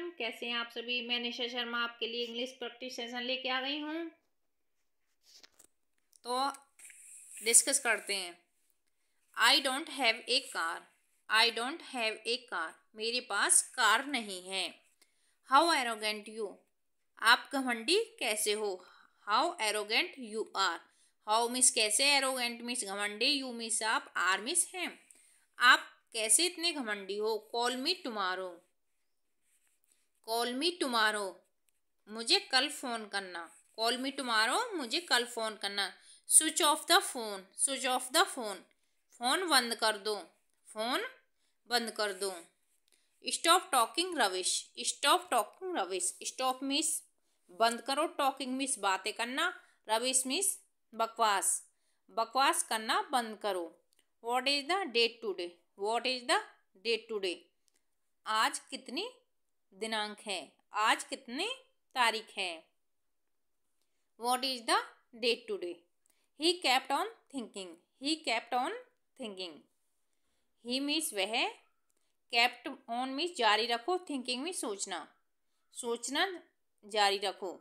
Everyone, कैसे हैं आप सभी। मैं निशा शर्मा आपके लिए इंग्लिश प्रैक्टिस सेशन लेके आ गई हूँ। तो डिस्कस करते हैं। I don't have a car. I don't have a car. मेरे पास कार नहीं है। How arrogant you. आप घमंडी कैसे हो। How arrogant you are. How means कैसे, एरोगेंट मिस घमंडी, यू मिस आप, आर मिस हैं। आप कैसे इतने घमंडी हो। Call me tomorrow. Call me tomorrow, मुझे कल फ़ोन करना। कॉल मी टुमारो, मुझे कल फ़ोन करना। Switch off the phone. Switch off the phone, phone बंद कर दो। फ़ोन बंद कर दो। स्टॉप टॉकिंग रविश। स्टॉप टॉकिंग रविश। स्टॉप मिस बंद करो, टॉकिंग मिस बातें करना, रविश मिस बकवास, बकवास करना बंद करो। What is the date today. What is the date today, आज कितनी दिनांक है, आज कितनी तारीख है। What is the date today. He kept on thinking. He kept on thinking. He means वह, केप्ट ऑन मीन्स जारी रखो, थिंकिंग मीन्स सोचना, सोचना जारी रखो,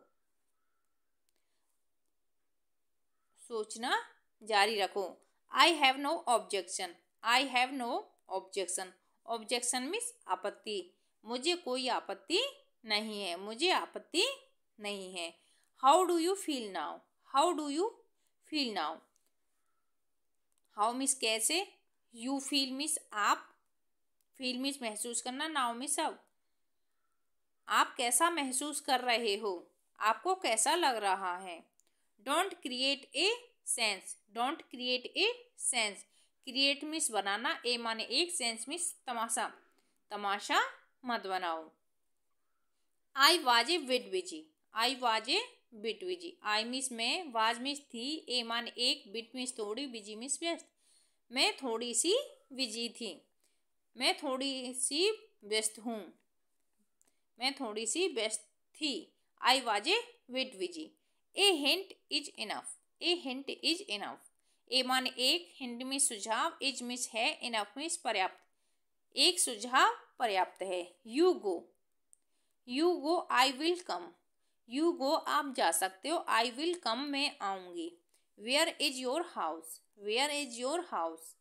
सोचना जारी रखो। I have no objection. I have no objection. Objection means आपत्ति, मुझे कोई आपत्ति नहीं है, मुझे आपत्ति नहीं है। How do you feel now. How do you feel now. How means कैसे, यू फील मिस आप, फील मिस महसूस करना, नाउ मिस अब। आप कैसा महसूस कर रहे हो, आपको कैसा लग रहा है। Don't create a scene. Don't create a scene, create means बनाना, ए माने एक, सेंस मिस तमाशा, तमाशा मत बनाओ। I was a bit busy. I was a bit busy. I means में, वाज मिस थी, ए मान एक, बिट मिस थोड़ी, बिजी मिस व्यस्त। मैं थोड़ी सी बिजी थी, मैं थोड़ी सी व्यस्त हूँ, मैं थोड़ी सी व्यस्त थी। I was a bit busy. A hint is enough. A hint is enough. A मान एक, हिंट मिस सुझाव, इज मिस है, इनफ मिस पर्याप्त, एक सुझाव पर्याप्त है। You go. You go, I will come. You go, आप जा सकते हो, आई विल कम, मैं आऊँगी। Where is your house. Where is your house.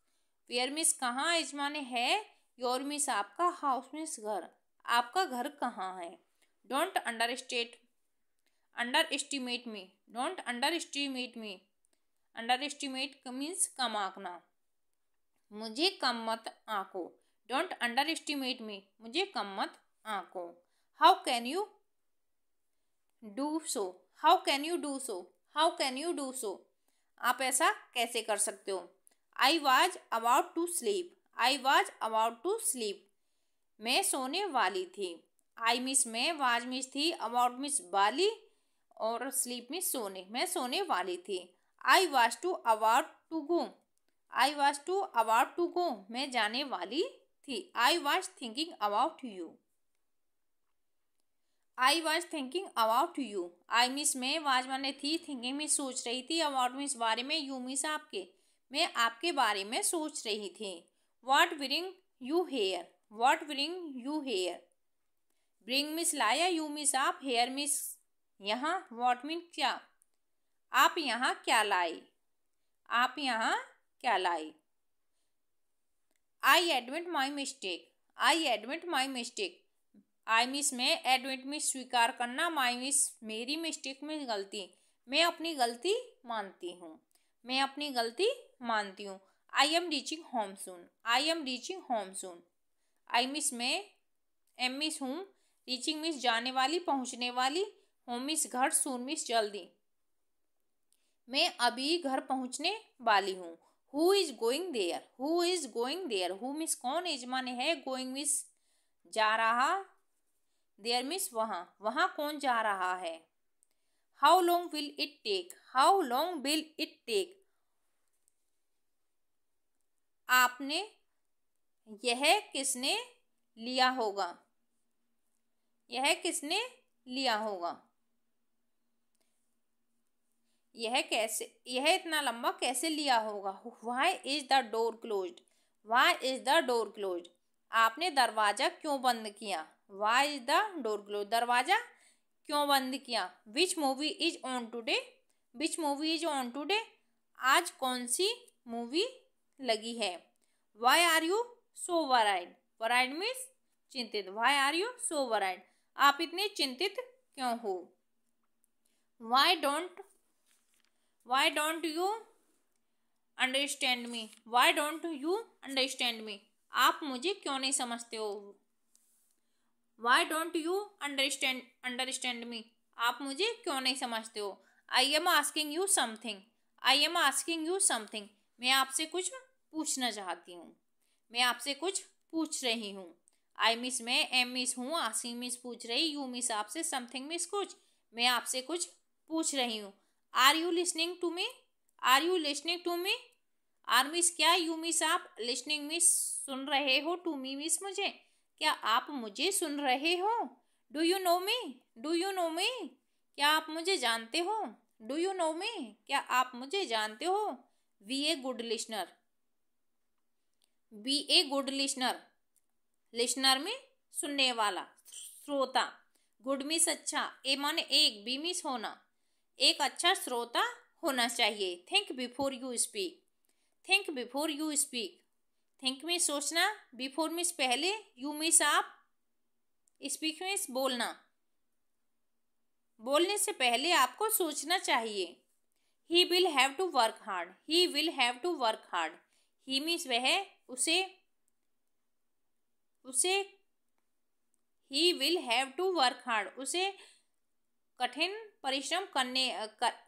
Where means कहाँ, इज माने है, योर मिस आपका, हाउस मिस घर, आपका घर कहाँ है। Don't underestimate me. Don't underestimate me. Underestimate means कम आंकना, मुझे कम मत आंको। डोंट अंडर एस्टिमेट मी, मुझे कम मत आंको। How can you do so. How can you do so. How can you do so, आप ऐसा कैसे कर सकते हो। I was about to sleep. I was about to sleep, मैं सोने वाली थी। आई मिस में, वाज मिस थी, अबाउट मिस वाली, और स्लीप मिस सोने, मैं सोने वाली थी। I was to about to go. I was to about to go, मैं जाने वाली थी। I was thinking about you. I was thinking about you. I means में, वाज माने थी, थिंकिंग में सोच रही थी, अबाउट मिस बारे में, यू मिस आपके, मैं आपके बारे में सोच रही थी। What bring you here. What bring you here. Bring means लाया, यू मिस आप, हेयर मिस यहाँ, व्हाट मीन क्या, आप यहाँ क्या लाई, आप यहाँ क्या लाई। I admit my mistake. I admit my mistake, I means में, एडमिट मिस स्वीकार करना, माई मिस मेरी, मिस्टेक में गलती, मैं अपनी गलती मानती हूँ, मैं अपनी गलती मानती हूँ। आई am reaching home soon. I am reaching home soon, I means में, एम मिस हूँ, रीचिंग मिस जाने वाली, पहुँचने वाली, होम मिस घर, सून मिस जल्दी, मैं अभी घर पहुँचने वाली हूँ। Who is going there. Who is going there, who means कौन, इज माने है, गोइंग मिस जा रहा, देयर मिस वहाँ, वहाँ कौन जा रहा है। How long will it take. How long will it take, आपने, यह किसने लिया होगा, यह किसने लिया होगा। यह कैसे, यह इतना लंबा कैसे लिया होगा। Why is the door closed. Why is the door closed, आपने दरवाजा क्यों बंद किया। Why is the door close? दरवाजा क्यों बंद किया? Which movie is on today? Which movie is on today? आज कौन सी मूवी लगी है? Why are you so worried? Worried means चिंतित। Why are you so worried? आप इतने चिंतित क्यों हो? Why don't you understand me? Why don't you understand मी? आप मुझे क्यों नहीं समझते हो? वाई डोंट यू अंडरस्टैंड मी? आप मुझे क्यों नहीं समझते हो? I am asking you something. I am asking you something. मैं आपसे कुछ पूछना चाहती हूँ। मैं आपसे कुछ पूछ रही हूँ। आई मिस मैं, एम मिस हूँ, आस्किंग मिस पूछ रही, यू मिस आपसे, समथिंग मिस कुछ। मैं आपसे कुछ पूछ रही हूँ। Are you listening to me? Are you listening to me? Are means क्या, यू मिस आप, लिसनिंग मिस सुन रहे हो, टू मी मिस मुझे। क्या आप मुझे सुन रहे हो? Do you know me? Do you know me? क्या आप मुझे जानते हो? Do you know me? क्या आप मुझे जानते हो? Be a good listener. Be a good listener. Listener में सुनने वाला, श्रोता। गुड मीन्स अच्छा, ए माने एक, बी मीन्स होना। एक अच्छा श्रोता होना चाहिए। Think before you speak. Think before you speak. Think में सोचना, बिफोर मीन्स पहले, यू मीन्स आप, स्पीक मीन्स बोलना। बोलने से पहले आपको सोचना चाहिए। He will have to work hard. He will have to work hard. He means वह, उसे he will have to work hard. उसे कठिन परिश्रम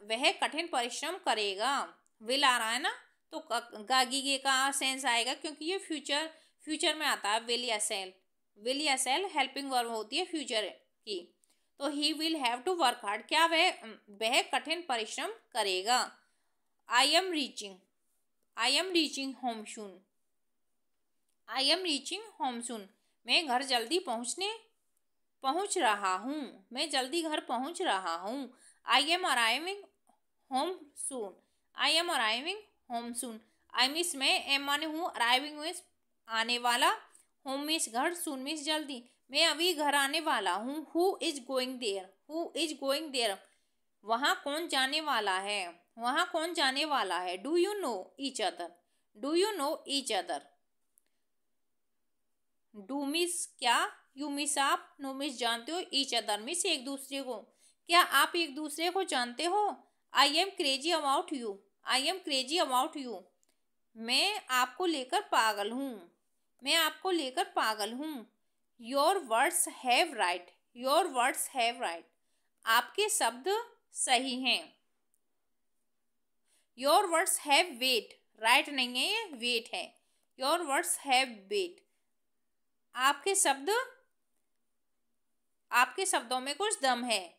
वह कठिन परिश्रम करेगा। विल आ रहा है ना, तो गागीगे का सेंस आएगा, क्योंकि ये फ्यूचर में आता है। विल या सेल, विल या सेल हेल्पिंग वर्ब होती है फ्यूचर की। तो he will have to work hard, क्या वह कठिन परिश्रम करेगा। I am reaching home soon. I am reaching home soon. मैं घर जल्दी पहुंच रहा हूँ। मैं जल्दी घर पहुंच रहा हूँ। I am arriving home soon. I M arriving home soon. I means मैं, एम माने हूँ, अराइविंग मीन्स आने वाला, होम मीन्स घर, सून मीन्स जल्दी। मैं अभी घर आने वाला हूँ। Who is going there? Who is going there? वहाँ कौन जाने वाला है? वहाँ कौन जाने वाला है? Do you know each other? Do you know each other? Do miss क्या, यू मिस आप, नो मिस जानते हो, ईच अदर मिस एक दूसरे को। क्या आप एक दूसरे को जानते हो? I am crazy about you. I am crazy about you. मैं आपको लेकर पागल हूँ। मैं आपको लेकर पागल हूँ। Your words have right. Your words have right. आपके शब्द सही हैं। Your words have weight. Right नहीं है ये, वेट है। Your words have weight. आपके शब्दों में कुछ दम है।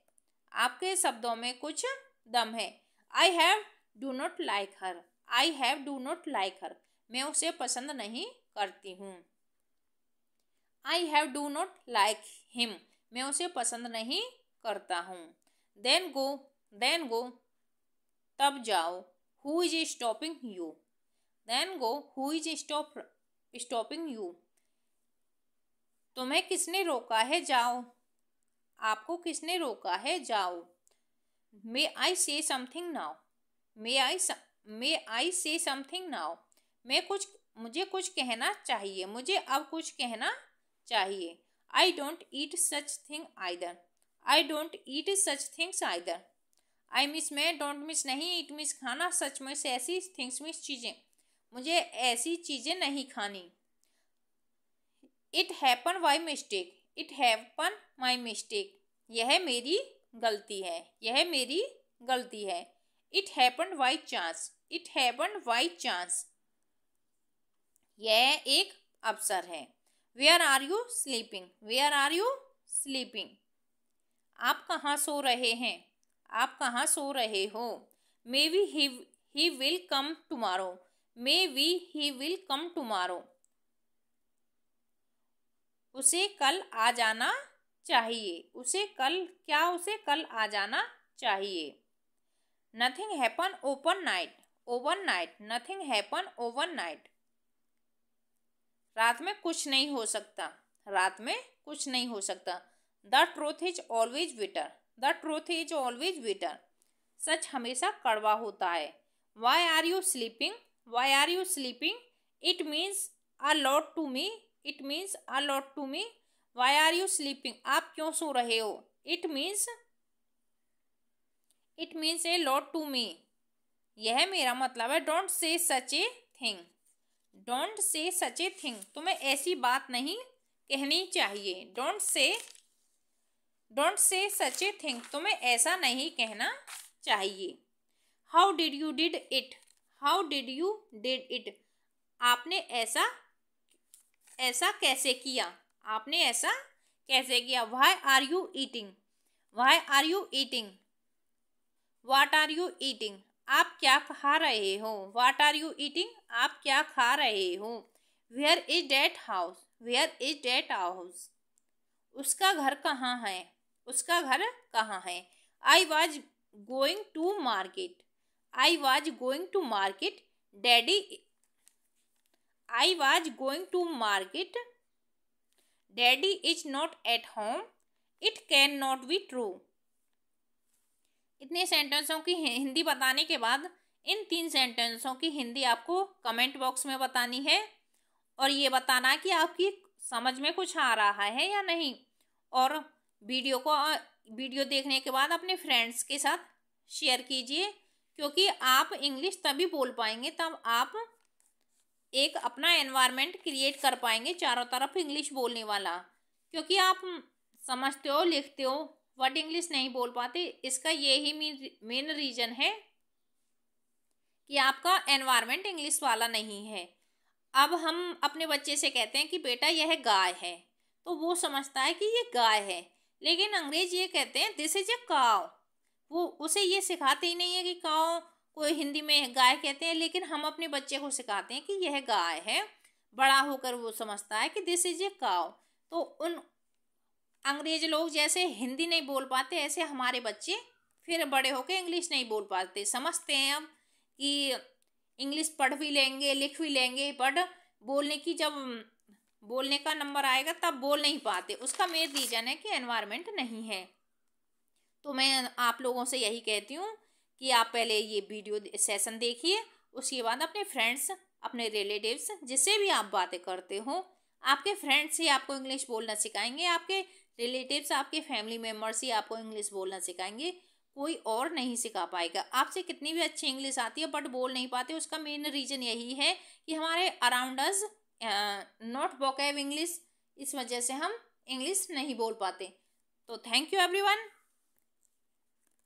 आपके शब्दों में कुछ दम है। I have do not like her. I have do not like her. मैं उसे पसंद नहीं करती हूँ। I have do not like him. मैं उसे पसंद नहीं करता हूँ। देन गो तब जाओ। Who is stopping you? Then go, who is stopping you? तुम्हें किसने रोका है? जाओ। आपको किसने रोका है? जाओ। मे आई से समथिंग नाउ? मे आई से समथिंग नाउ? मुझे कुछ कहना चाहिए। मुझे अब कुछ कहना चाहिए। I don't eat such thing either. I don't eat such things either. I means मैं, डोंट मिस नहीं, ईट मिस खाना, सच में से ऐसी, थिंग्स मिस चीजें। मुझे ऐसी चीजें नहीं खानी। It happen by mistake. It happen my mistake. यह मेरी गलती है। यह मेरी गलती है। It happen by chance. It happen by chance. यह एक अवसर है। Where are you sleeping? Where are you sleeping? आप कहाँ सो रहे हैं? आप कहाँ सो रहे हो? May be he will come tomorrow. May be he will come tomorrow. उसे कल आ जाना चाहिए। उसे कल आ जाना चाहिए। Nothing happen overnight. Overnight. Nothing happen overnight. रात में कुछ नहीं हो सकता। रात में कुछ नहीं हो सकता। The truth is always bitter, the truth is always bitter, सच हमेशा कड़वा होता है। Why are you sleeping, why are you sleeping, it means a lot to me, it means a lot to me. Why are you sleeping, आप क्यों सो रहे हो। It means a lot to me, यह मेरा मतलब है। Don't say such a thing, don't say such a thing, तुम्हें ऐसी बात नहीं कहनी चाहिए। Don't say such a thing, तुम्हें ऐसा नहीं कहना चाहिए। How did you did it, how did you did it, आपने ऐसा कैसे किया, आपने ऐसा कैसे किया। Why are you eating, why are you eating, what are you eating, आप क्या खा रहे हो। वाट आर यू ईटिंग, आप क्या खा रहे हो। Where is that house, where is that house, उसका घर कहाँ है, उसका घर कहाँ है। I was going to market, I was going to market, daddy, I was going to market, daddy is not at home, it can not be true. इतने सेंटेंसों की हिंदी बताने के बाद इन 3 सेंटेंसों की हिंदी आपको कमेंट बॉक्स में बतानी है और ये बताना कि आपकी समझ में कुछ आ रहा है या नहीं। और वीडियो देखने के बाद अपने फ्रेंड्स के साथ शेयर कीजिए, क्योंकि आप इंग्लिश तभी बोल पाएंगे तब आप एक अपना एनवायरनमेंट क्रिएट कर पाएंगे चारों तरफ इंग्लिश बोलने वाला। क्योंकि आप समझते हो, लिखते हो, बट इंग्लिश नहीं बोल पाते, इसका यही मेन रीजन है कि आपका एनवायरनमेंट इंग्लिश वाला नहीं है। अब हम अपने बच्चे से कहते हैं कि बेटा यह गाय है, तो वो समझता है कि ये गाय है, लेकिन अंग्रेज ये कहते हैं दिस इज ए काव, वो उसे ये सिखाते ही नहीं है कि काव को हिंदी में गाय कहते हैं, लेकिन हम अपने बच्चे को सिखाते हैं कि यह गाय है। बड़ा होकर वो समझता है कि दिस इज ए काव। तो उन अंग्रेज लोग जैसे हिंदी नहीं बोल पाते, ऐसे हमारे बच्चे फिर बड़े होकर इंग्लिश नहीं बोल पाते। समझते हैं अब कि इंग्लिश पढ़ भी लेंगे, लिख भी लेंगे, बट जब बोलने का नंबर आएगा तब बोल नहीं पाते। उसका मेन रीजन है कि एनवायरनमेंट नहीं है। तो मैं आप लोगों से यही कहती हूँ कि आप पहले ये वीडियो सेशन देखिए, उसके बाद अपने फ्रेंड्स, अपने रिलेटिव्स, जिससे भी आप बातें करते हो, आपके फ्रेंड्स ही आपको इंग्लिश बोलना सिखाएंगे, आपके रिलेटिव्स, आपके फैमिली मेम्बर्स ही आपको इंग्लिश बोलना सिखाएंगे, कोई और नहीं सिखा पाएगा। आपसे कितनी भी अच्छी इंग्लिश आती है बट बोल नहीं पाते, उसका मेन रीज़न यही है कि हमारे around us not vocab English, इस वजह से हम इंग्लिश नहीं बोल पाते। तो thank you everyone,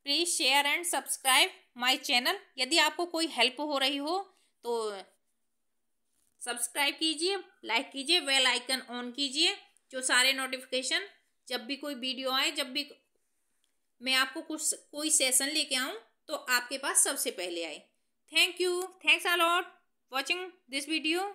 please share and subscribe my channel. यदि आपको कोई हेल्प हो रही हो तो सब्सक्राइब कीजिए, लाइक कीजिए, बेल आइकन ऑन कीजिए, जो सारे नोटिफिकेशन जब भी कोई वीडियो आए, जब भी मैं आपको कोई सेशन लेके आऊँ तो आपके पास सबसे पहले आए। Thank you, thanks a lot watching this video.